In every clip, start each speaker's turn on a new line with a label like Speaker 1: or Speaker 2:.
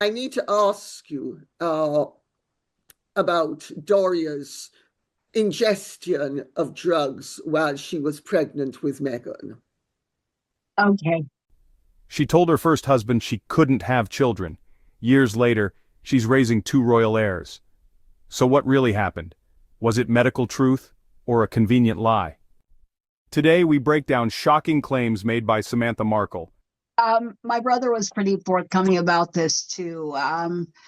Speaker 1: I need to ask you about Doria's ingestion of drugs while she was pregnant with Meghan.
Speaker 2: Okay.
Speaker 3: She told her first husband she couldn't have children. Years later, she's raising two royal heirs. So what really happened? Was it medical truth or a convenient lie? Today we break down shocking claims made by Samantha Markle.
Speaker 2: My brother was pretty forthcoming about this too.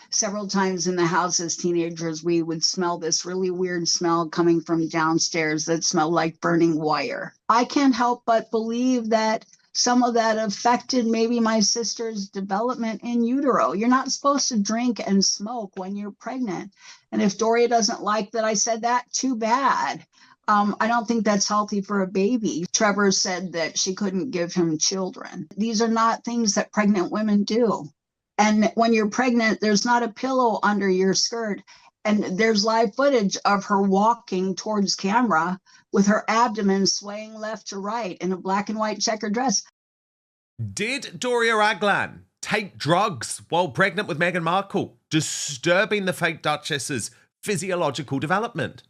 Speaker 2: Several times in the house as teenagers, we would smell this really weird smell coming from downstairs that smelled like burning wire. I can't help but believe that some of that affected maybe my sister's development in utero. You're not supposed to drink and smoke when you're pregnant. And if Doria doesn't like that I said that, too bad. I don't think that's healthy for a baby. Trevor said that she couldn't give him children. These are not things that pregnant women do. And when you're pregnant, there's not a pillow under your skirt. And there's live footage of her walking towards camera with her abdomen swaying left to right in a black and white checkered dress.
Speaker 4: Did Doria Raglan take drugs while pregnant with Meghan Markle, disturbing the fake Duchess's physiological development?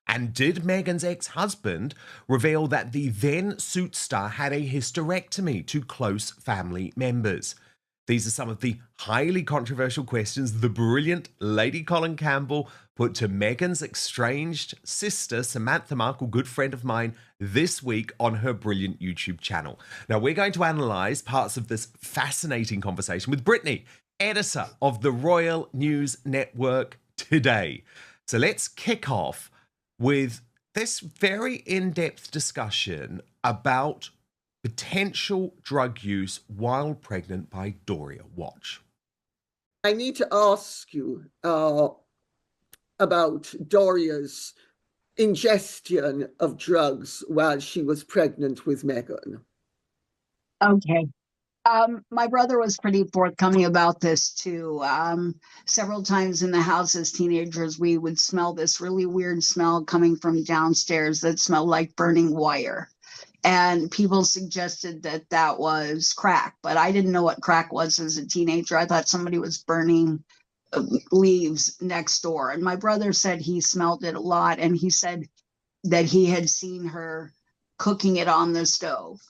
Speaker 4: And did Meghan's ex-husband reveal that the then suit star had a hysterectomy to close family members? These are some of the highly controversial questions the brilliant Lady Colin Campbell put to Meghan's estranged sister, Samantha Markle, good friend of mine, this week on her brilliant YouTube channel. Now, we're going to analyse parts of this fascinating conversation with Brittany, editor of the Royal News Network Today. So let's kick off with this very in-depth discussion about potential drug use while pregnant by Doria. Watch.
Speaker 1: I need to ask you about Doria's ingestion of drugs while she was pregnant with Meghan.
Speaker 2: Okay. My brother was pretty forthcoming about this too. Several times in the house as teenagers, we would smell this really weird smell coming from downstairs that smelled like burning wire. And people suggested that that was crack, but I didn't know what crack was as a teenager. I thought somebody was burning leaves next door. And my brother said he smelled it a lot, and he said that he had seen her cooking it on the stove.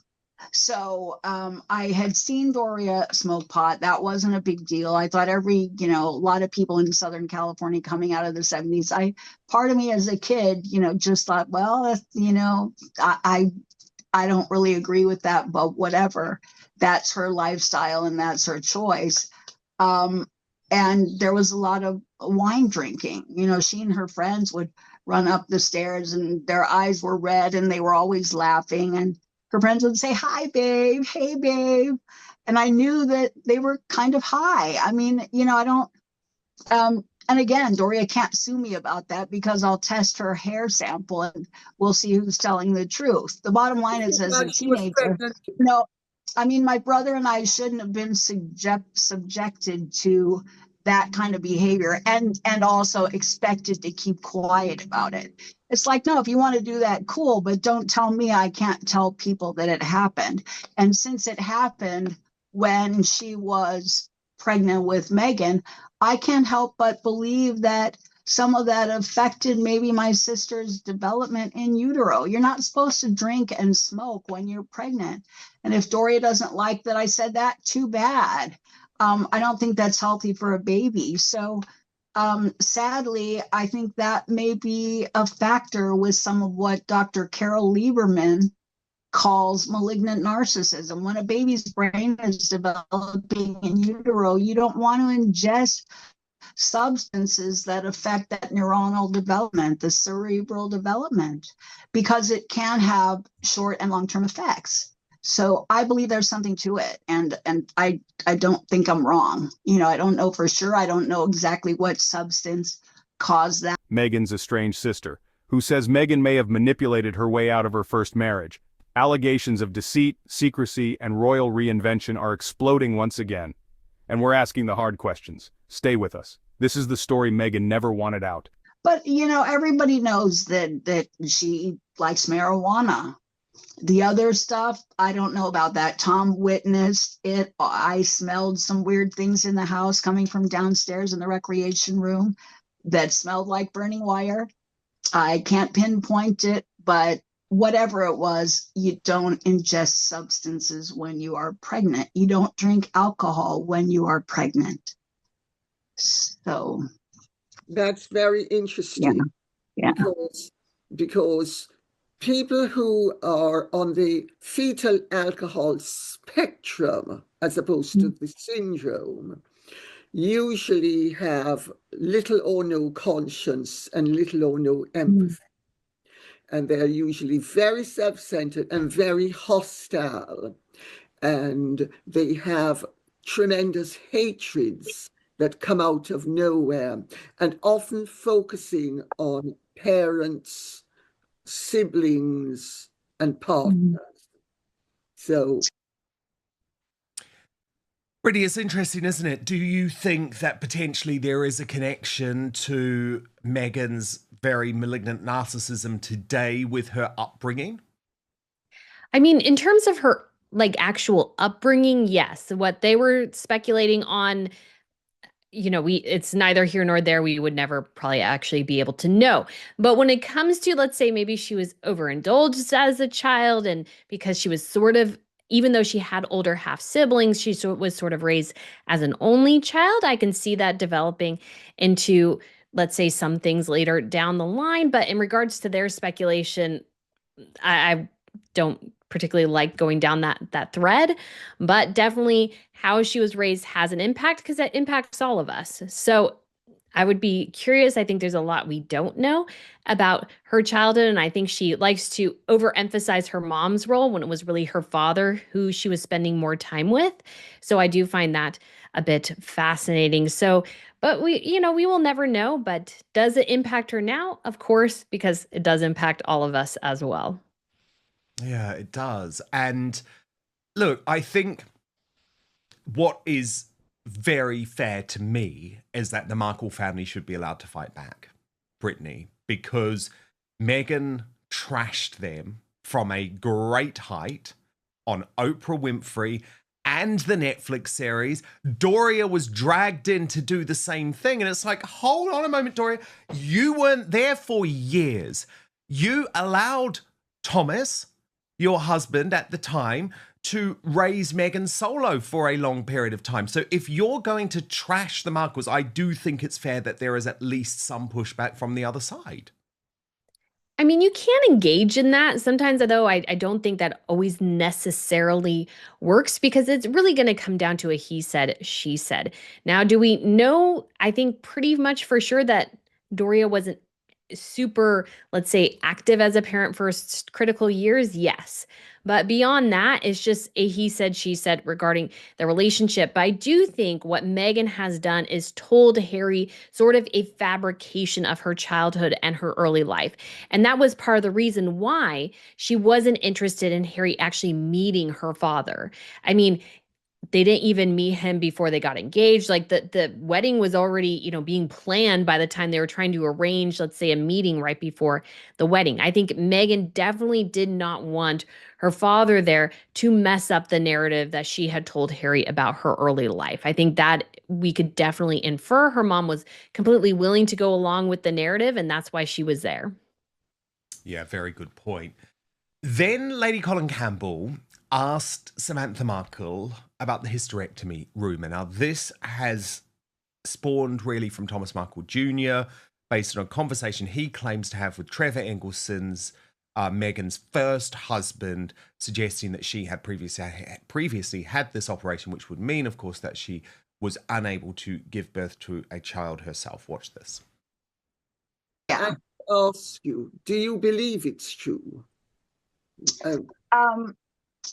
Speaker 2: So I had seen Doria smoke pot. That wasn't a big deal. I thought a lot of people in Southern California coming out of the 70s, part of me as a kid, just thought, well, I don't really agree with that, but whatever. That's her lifestyle and that's her choice. And there was a lot of wine drinking. She and her friends would run up the stairs and their eyes were red and they were always laughing. And her friends would say, "Hi, babe. Hey, babe." And I knew that they were kind of high. I mean, I don't, and again, Doria can't sue me about that because I'll test her hair sample and we'll see who's telling the truth. The bottom line is, as a teenager, my brother and I shouldn't have been subjected to that kind of behavior and also expected to keep quiet about it. It's like, no, if you want to do that, cool, but don't tell me I can't tell people that it happened. And since it happened when she was pregnant with Meghan, I can't help but believe that some of that affected maybe my sister's development in utero. You're not supposed to drink and smoke when you're pregnant. And if Doria doesn't like that I said that, too bad. I don't think that's healthy for a baby. So sadly, I think that may be a factor with some of what Dr. Carol Lieberman calls malignant narcissism. When a baby's brain is developing in utero, you don't want to ingest substances that affect that neuronal development, the cerebral development, because it can have short and long-term effects. So I believe there's something to it. And I don't think I'm wrong. I don't know for sure. I don't know exactly what substance caused that.
Speaker 3: Meghan's estranged sister, who says Meghan may have manipulated her way out of her first marriage. Allegations of deceit, secrecy, and royal reinvention are exploding once again. And we're asking the hard questions. Stay with us. This is the story Meghan never wanted out.
Speaker 2: But, everybody knows that she likes marijuana. The other stuff, I don't know about that. Tom witnessed it. I smelled some weird things in the house coming from downstairs in the recreation room that smelled like burning wire. I can't pinpoint it, but whatever it was, you don't ingest substances when you are pregnant. You don't drink alcohol when you are pregnant. So
Speaker 1: That's very interesting.
Speaker 2: yeah.
Speaker 1: Because people who are on the fetal alcohol spectrum, as opposed to the syndrome, usually have little or no conscience and little or no empathy. And they're usually very self-centered and very hostile. And they have tremendous hatreds that come out of nowhere, and often focusing on parents, siblings, and partners. So,
Speaker 4: Brittany, it's interesting, isn't it? Do you think that potentially there is a connection to Meghan's very malignant narcissism today with her upbringing?
Speaker 5: I mean, in terms of her like actual upbringing, yes. What they were speculating on, it's neither here nor there. We would never probably actually be able to know. But when it comes to, let's say, maybe she was overindulged as a child, and because she was sort of, even though she had older half siblings, she was sort of raised as an only child. I can see that developing into, let's say, some things later down the line. But in regards to their speculation, I don't particularly like going down that thread, but definitely how she was raised has an impact, because that impacts all of us. So I would be curious. I think there's a lot we don't know about her childhood, and I think she likes to overemphasize her mom's role when it was really her father who she was spending more time with. So I do find that a bit fascinating. So, but we will never know. But does it impact her now? Of course, because it does impact all of us as well.
Speaker 4: Yeah, it does. And look, I think what is very fair to me is that the Markle family should be allowed to fight back, Brittany, because Meghan trashed them from a great height on Oprah Winfrey and the Netflix series. Doria was dragged in to do the same thing. And it's like, hold on a moment, Doria. You weren't there for years. You allowed Thomas, your husband at the time, to raise Meghan solo for a long period of time. So if you're going to trash the Markles, I do think it's fair that there is at least some pushback from the other side.
Speaker 5: I mean, you can engage in that. Sometimes, though, I don't think that always necessarily works, because it's really going to come down to a he said, she said. Now, do we know, I think pretty much for sure, that Doria wasn't super, let's say, active as a parent for critical years? Yes. But beyond that, it's just a he said, she said regarding the relationship. But I do think what Meghan has done is told Harry sort of a fabrication of her childhood and her early life. And that was part of the reason why she wasn't interested in Harry actually meeting her father. I mean, they didn't even meet him before they got engaged. Like the wedding was already, being planned by the time they were trying to arrange, let's say, a meeting right before the wedding. I think Meghan definitely did not want her father there to mess up the narrative that she had told Harry about her early life. I think that we could definitely infer her mom was completely willing to go along with the narrative, and that's why she was there.
Speaker 4: Yeah, very good point. Then Lady Colin Campbell asked Samantha Markle about the hysterectomy rumour. Now, this has spawned really from Thomas Markle Jr., based on a conversation he claims to have with Trevor Engelson's Meghan's first husband, suggesting that she had previously had this operation, which would mean, of course, that she was unable to give birth to a child herself. Watch this.
Speaker 2: Yeah.
Speaker 1: I ask you, do you believe it's true?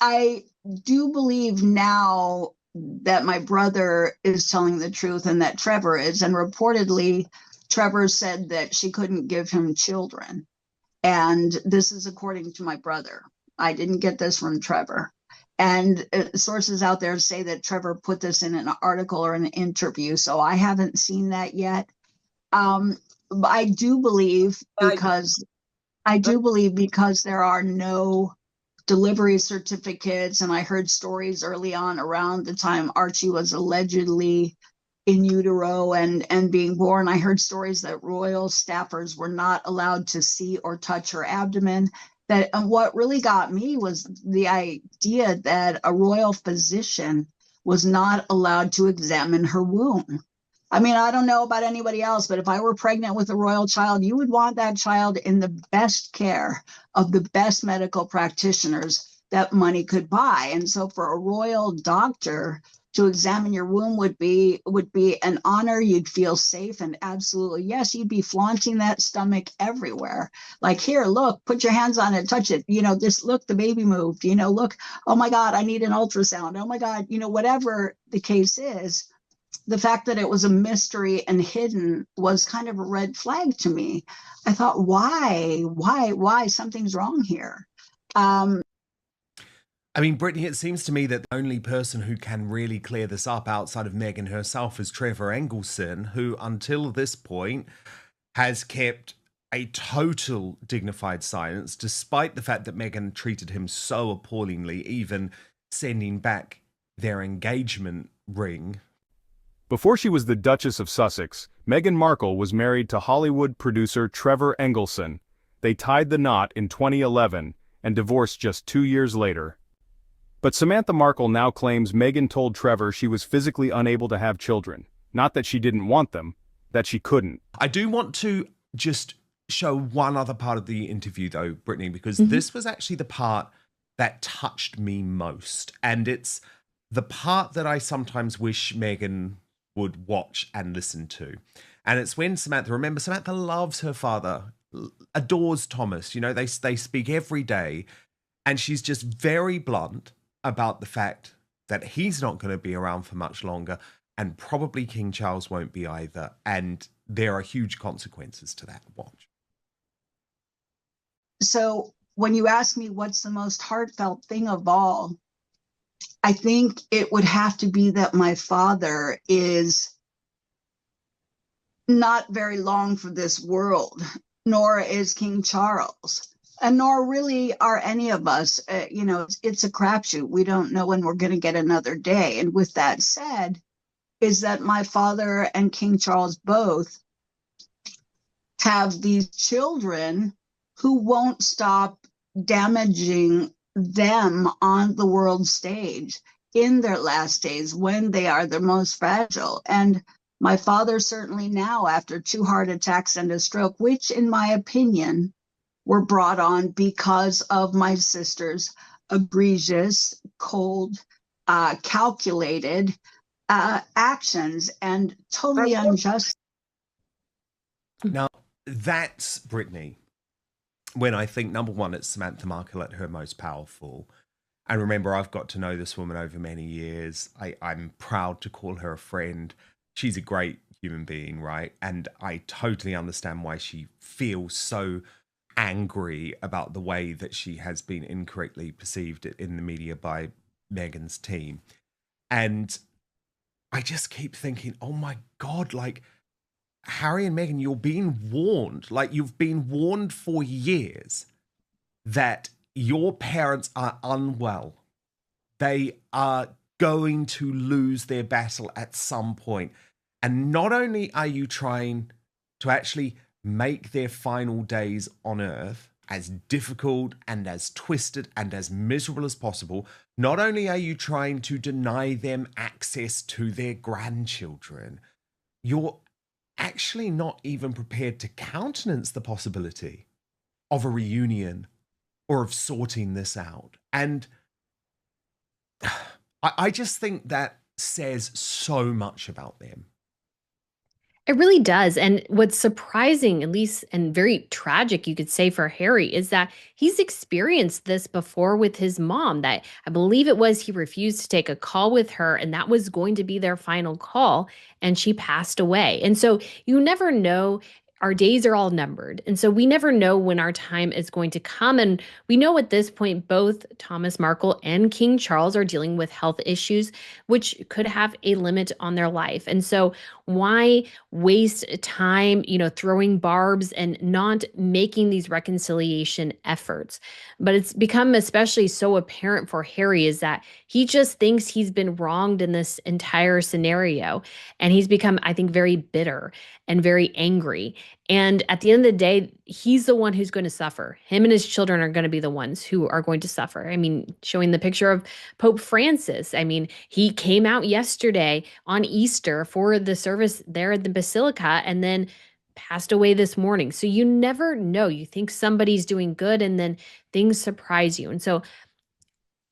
Speaker 2: I do believe now that my brother is telling the truth and that Trevor is. And reportedly, Trevor said that she couldn't give him children. And this is according to my brother. I didn't get this from Trevor. And sources out there say that Trevor put this in an article or an interview. So I haven't seen that yet. But I do believe because there are no delivery certificates, and I heard stories early on around the time Archie was allegedly in utero and being born. I heard stories that royal staffers were not allowed to see or touch her abdomen. That, and what really got me was the idea that a royal physician was not allowed to examine her womb. I mean, I don't know about anybody else, but if I were pregnant with a royal child, you would want that child in the best care of the best medical practitioners that money could buy. And so for a royal doctor to examine your womb would be an honor. You'd feel safe, and absolutely, yes, you'd be flaunting that stomach everywhere. Like, here, look, put your hands on it, touch it. This, look, the baby moved. Look, oh my God, I need an ultrasound. Oh my God, whatever the case is. The fact that it was a mystery and hidden was kind of a red flag to me. I thought, why? Something's wrong here.
Speaker 4: I mean, Brittany, it seems to me that the only person who can really clear this up outside of Meghan herself is Trevor Engelson, who until this point has kept a total dignified silence, despite the fact that Meghan treated him so appallingly, even sending back their engagement ring.
Speaker 3: Before she was the Duchess of Sussex, Meghan Markle was married to Hollywood producer Trevor Engelson. They tied the knot in 2011 and divorced just 2 years later. But Samantha Markle now claims Meghan told Trevor she was physically unable to have children. Not that she didn't want them, that she couldn't.
Speaker 4: I do want to just show one other part of the interview, though, Brittany, because this was actually the part that touched me most. And it's the part that I sometimes wish Meghan would watch and listen to. And it's when remember, Samantha loves her father, adores Thomas. They speak every day. And she's just very blunt about the fact that he's not going to be around for much longer, and probably King Charles won't be either. And there are huge consequences to that. Watch.
Speaker 2: So when you ask me what's the most heartfelt thing of all, I think it would have to be that my father is not very long for this world, nor is King Charles. And nor really are any of us. It's a crapshoot. We don't know when we're going to get another day. And with that said, is that my father and King Charles both have these children who won't stop damaging them on the world stage in their last days when they are their most fragile. And my father certainly now, after 2 heart attacks and a stroke, which in my opinion were brought on because of my sister's egregious, cold, calculated actions, and totally unjust.
Speaker 4: Now, that's Brittany. When I think, number one, it's Samantha Markle at her most powerful. And remember, I've got to know this woman over many years. I'm proud to call her a friend. She's a great human being, right? And I totally understand why she feels so angry about the way that she has been incorrectly perceived in the media by Meghan's team. And I just keep thinking, oh my God, like, Harry and Meghan, you're being warned. Like, you've been warned for years that your parents are unwell. They are going to lose their battle at some point. And not only are you trying to actually make their final days on earth as difficult and as twisted and as miserable as possible, not only are you trying to deny them access to their grandchildren, you're actually not even prepared to countenance the possibility of a reunion or of sorting this out. And I just think that says so much about them.
Speaker 5: It really does. And what's surprising, at least, and very tragic, you could say, for Harry, is that he's experienced this before with his mom. That I believe it was he refused to take a call with her, and that was going to be their final call, and she passed away. And so you never know our days are all numbered. And so we never know when our time is going to come. And we know at this point, both Thomas Markle and King Charles are dealing with health issues, which could have a limit on their life. And so why waste time, throwing barbs and not making these reconciliation efforts? But it's become especially so apparent for Harry is that he just thinks he's been wronged in this entire scenario. And he's become, I think, very bitter and very angry. And at the end of the day, he's the one who's going to suffer. Him and his children are going to be the ones who are going to suffer. I mean, showing the picture of Pope Francis. I mean, he came out yesterday on Easter for the service there at the Basilica and then passed away this morning. So you never know. You think somebody's doing good and then things surprise you. And so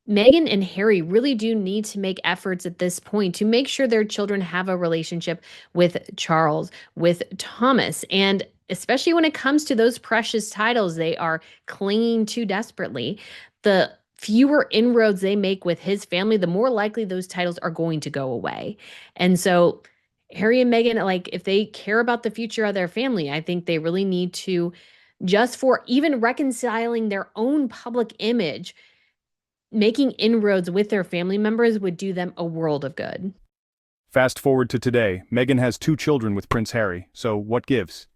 Speaker 5: Meghan and Harry really do need to make efforts at this point to make sure their children have a relationship with Charles, with Thomas, and especially when it comes to those precious titles they are clinging to desperately, the fewer inroads they make with his family, the more likely those titles are going to go away. And so Harry and Meghan, like if they care about the future of their family, I think they really need to, just for even reconciling their own public image, making inroads with their family members would do them a world of good.
Speaker 3: Fast forward to today, Meghan has 2 children with Prince Harry, so what gives?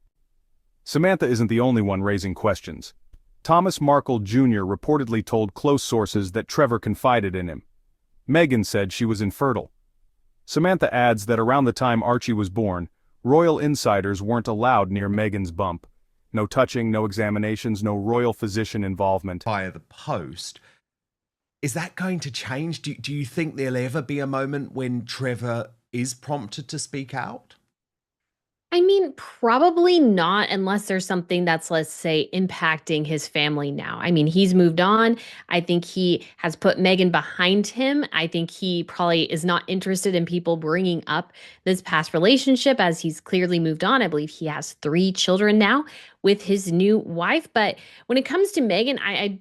Speaker 3: Samantha isn't the only one raising questions. Thomas Markle Jr. reportedly told close sources that Trevor confided in him. Meghan said she was infertile. Samantha adds that around the time Archie was born, royal insiders weren't allowed near Meghan's bump. No touching, no examinations, no royal physician involvement.
Speaker 4: Via the post. Is that going to change? Do you think there'll ever be a moment when Trevor is prompted to speak out?
Speaker 5: I mean, probably not unless there's something that's, let's say, impacting his family now. I mean, he's moved on. I think he has put Meghan behind him. I think he probably is not interested in people bringing up this past relationship as he's clearly moved on. I believe he has 3 children now with his new wife. But when it comes to Meghan, I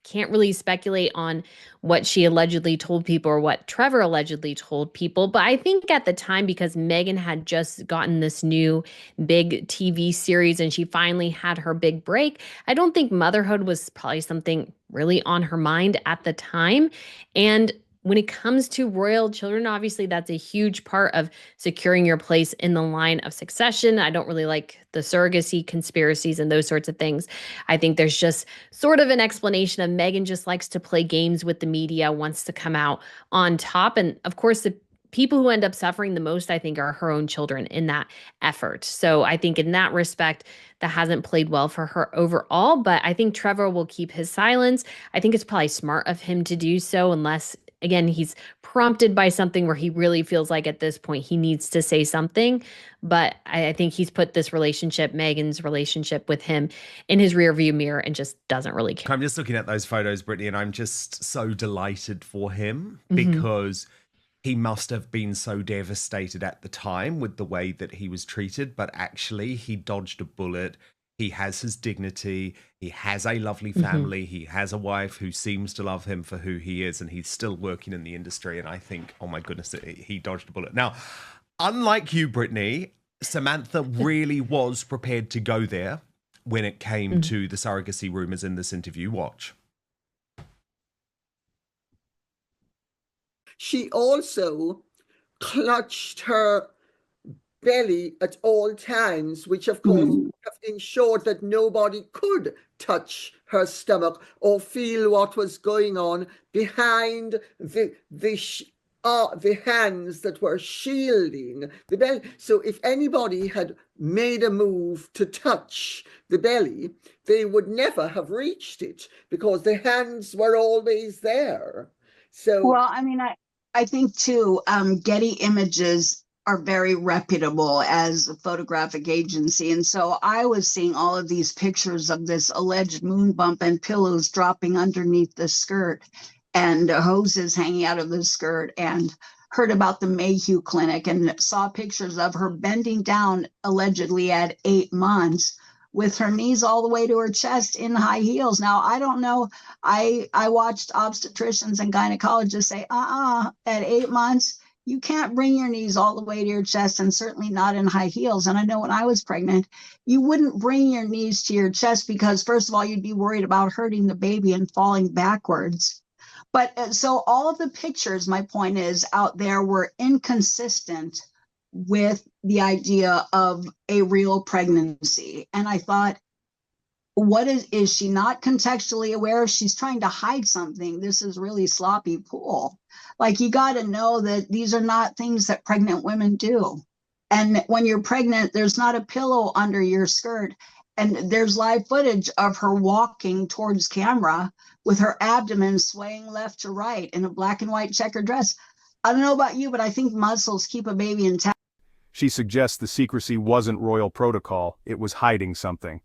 Speaker 5: can't really speculate on what she allegedly told people or what Trevor allegedly told people. But I think at the time, because Meghan had just gotten this new big TV series and she finally had her big break, I don't think motherhood was probably something really on her mind at the time. And when it comes to royal children, obviously that's a huge part of securing your place in the line of succession. I don't really like the surrogacy conspiracies and those sorts of things. I think there's just sort of an explanation of Meghan just likes to play games with the media, wants to come out on top. And of course, the people who end up suffering the most, I think, are her own children in that effort. So I think in that respect, that hasn't played well for her overall. But I think Trevor will keep his silence. I think it's probably smart of him to do so unless, again, he's prompted by something where he really feels like at this point he needs to say something. But I think he's put this relationship, Meghan's relationship with him, in his rearview mirror and just doesn't really care.
Speaker 4: I'm just looking at those photos, Brittany, and I'm just so delighted for him because he must have been so devastated at the time with the way that he was treated. But actually, he dodged a bullet. He has his dignity. He has a lovely family. He has a wife who seems to love him for who he is, and he's still working in the industry. And I think, oh my goodness, he dodged a bullet. Now, unlike you, Brittany, Samantha really was prepared to go there when it came to the surrogacy rumors in this interview. Watch.
Speaker 1: She also clutched her belly at all times, which of course have ensured that nobody could touch her stomach or feel what was going on behind the hands that were shielding the belly. So if anybody had made a move to touch the belly, they would never have reached it because the hands were always there. So,
Speaker 2: well, I mean, I think too, Getty Images are very reputable as a photographic agency. And so I was seeing all of these pictures of this alleged moon bump and pillows dropping underneath the skirt and hoses hanging out of the skirt, and heard about the Mayhew Clinic and saw pictures of her bending down allegedly at 8 months with her knees all the way to her chest in high heels. Now, I don't know. I watched obstetricians and gynecologists say, at 8 months, You can't bring your knees all the way to your chest, and certainly not in high heels. And I know when I was pregnant, you wouldn't bring your knees to your chest because, first of all, you'd be worried about hurting the baby and falling backwards. But so all of the pictures, my point is, out there were inconsistent with the idea of a real pregnancy. And I thought, what is she not contextually aware? She's trying to hide something. This is really sloppy pool. Like, you got to know that these are not things that pregnant women do. And when you're pregnant, there's not a pillow under your skirt. And there's live footage of her walking towards camera with her abdomen swaying left to right in a black and white checkered dress. I don't know about you, but I think muscles keep a baby intact.
Speaker 3: She suggests the secrecy wasn't royal protocol, it was hiding something.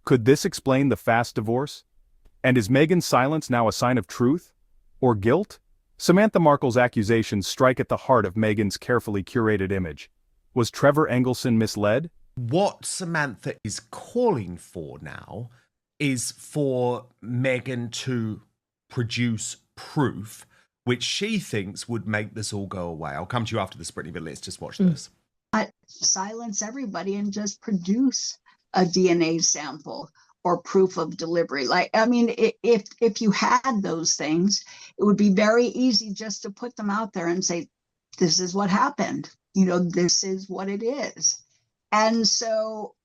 Speaker 3: Could this explain the fast divorce? And is Meghan's silence now a sign of truth? Or guilt? Samantha Markle's accusations strike at the heart of Meghan's carefully curated image. Was Trevor Engelson misled?
Speaker 4: What Samantha is calling for now is for Meghan to produce proof which she thinks would make this all go away. I'll come to you after this, Brittany, but let's just watch this.
Speaker 2: Silence everybody and just produce a DNA sample or proof of delivery. Like, I mean, if you had those things, it would be very easy just to put them out there and say, this is what happened. You know, this is what it is. And so,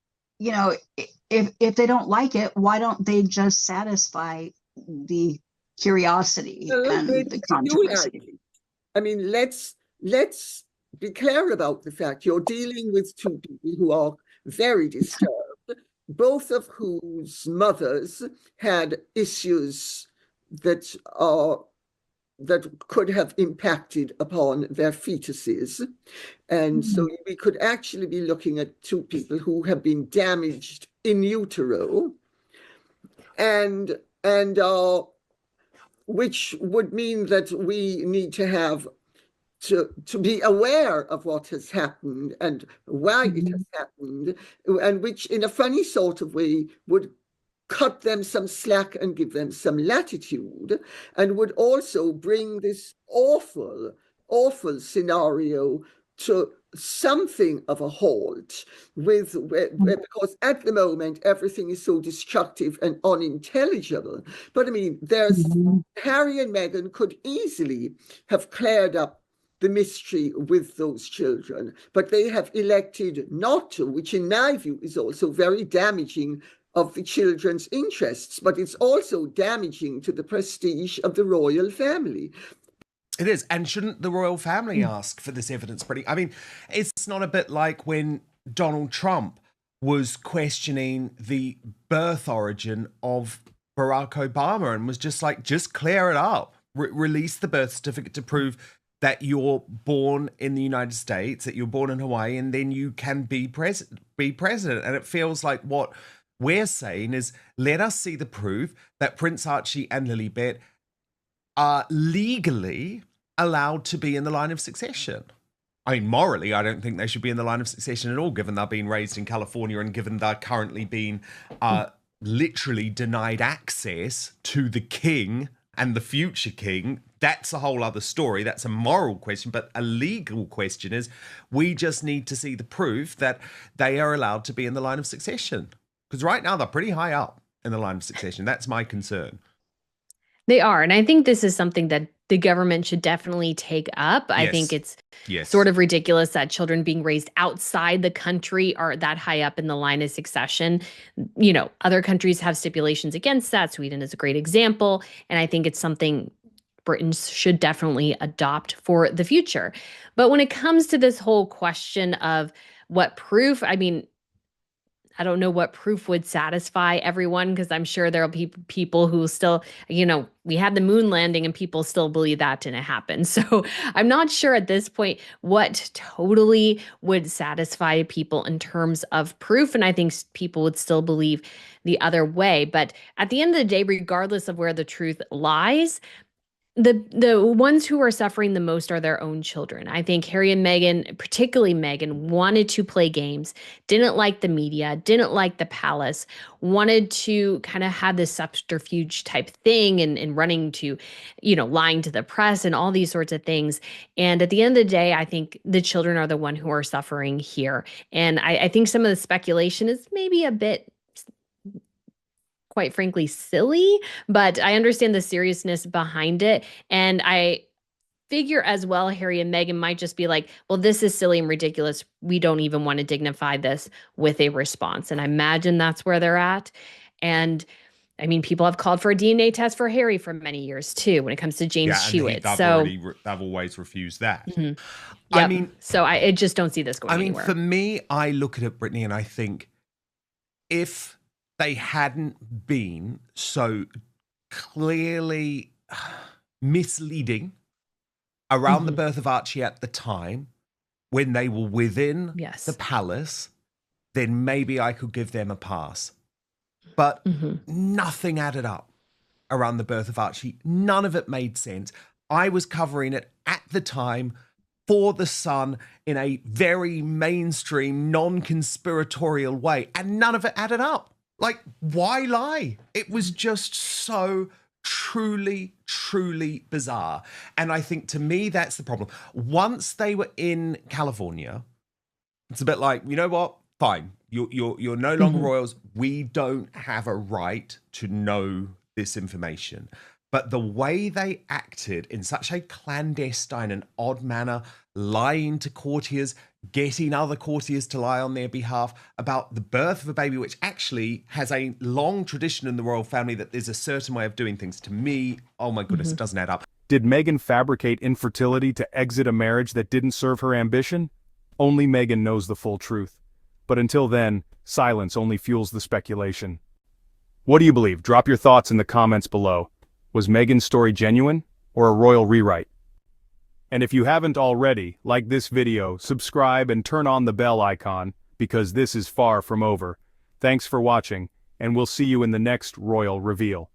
Speaker 2: you know, if they don't like it, why don't they just satisfy the curiosity and the controversy?
Speaker 1: I mean, let's be clear about the fact you're dealing with two people who are very disturbed, both of whose mothers had issues that could have impacted upon their fetuses. And so we could actually be looking at two people who have been damaged in utero, and which would mean that we need to have to be aware of what has happened and why it has happened, and which in a funny sort of way would cut them some slack and give them some latitude, and would also bring this awful scenario to something of a halt because at the moment everything is so destructive and unintelligible. But I mean, there's Harry and Meghan could easily have cleared up the mystery with those children, but they have elected not to, which in my view is also very damaging of the children's interests, but it's also damaging to the prestige of the royal family.
Speaker 4: It is. And shouldn't the royal family ask for this evidence, Brittany? I mean, it's not a bit like when Donald Trump was questioning the birth origin of Barack Obama and was just like, just clear it up. Release the birth certificate to prove that you're born in the United States, that you're born in Hawaii, and then you can be president. And it feels like what we're saying is, let us see the proof that Prince Archie and Lilibet are legally allowed to be in the line of succession. I mean, morally, I don't think they should be in the line of succession at all, given they're being raised in California and given they're currently being literally denied access to the king and the future king. That's a whole other story. That's a moral question. But a legal question is, we just need to see the proof that they are allowed to be in the line of succession. Because right now they're pretty high up in the line of succession. That's my concern.
Speaker 5: They are. And I think this is something that the government should definitely take up.
Speaker 4: Yes.
Speaker 5: I think it's sort of ridiculous that children being raised outside the country are that high up in the line of succession. You know, other countries have stipulations against that. Sweden is a great example. And I think it's something Britain should definitely adopt for the future. But when it comes to this whole question of what proof, I mean, I don't know what proof would satisfy everyone, because I'm sure there'll be people who still, you know, we had the moon landing and people still believe that didn't happen. So I'm not sure at this point what totally would satisfy people in terms of proof. And I think people would still believe the other way. But at the end of the day, regardless of where the truth lies, the ones who are suffering the most are their own children. I think Harry and Meghan, particularly Meghan, wanted to play games, didn't like the media, didn't like the palace, wanted to kind of have this subterfuge type thing and running to, lying to the press and all these sorts of things. And at the end of the day, I think the children are the one who are suffering here. And I think some of the speculation is maybe a bit, quite frankly, silly, but I understand the seriousness behind it. And I figure as well, Harry and Meghan might just be like, well, this is silly and ridiculous. We don't even want to dignify this with a response. And I imagine that's where they're at. And I mean, people have called for a DNA test for Harry for many years too, when it comes to James Hewitt.
Speaker 4: They've always refused that.
Speaker 5: Mhm.
Speaker 4: I
Speaker 5: Yep.
Speaker 4: mean,
Speaker 5: so I just don't see this going anywhere.
Speaker 4: for me, I look at it, Brittany, and I think if they hadn't been so clearly misleading around the birth of Archie at the time, when they were within the palace, then maybe I could give them a pass. But nothing added up around the birth of Archie. None of it made sense. I was covering it at the time for The Sun in a very mainstream, non-conspiratorial way, and none of it added up. Like, why lie? It was just so truly, truly bizarre. And I think, to me, that's the problem. Once they were in California, it's a bit like, you know what? Fine. You're no longer royals. We don't have a right to know this information. But the way they acted in such a clandestine and odd manner, lying to courtiers, getting other courtiers to lie on their behalf about the birth of a baby, which actually has a long tradition in the royal family that there's a certain way of doing things. To me, oh my goodness, it doesn't add up.
Speaker 3: Did Meghan fabricate infertility to exit a marriage that didn't serve her ambition? Only Meghan knows the full truth. But until then, silence only fuels the speculation. What do you believe? Drop your thoughts in the comments below. Was Meghan's story genuine, or a royal rewrite? And if you haven't already, like this video, subscribe and turn on the bell icon, because this is far from over. Thanks for watching, and we'll see you in the next royal reveal.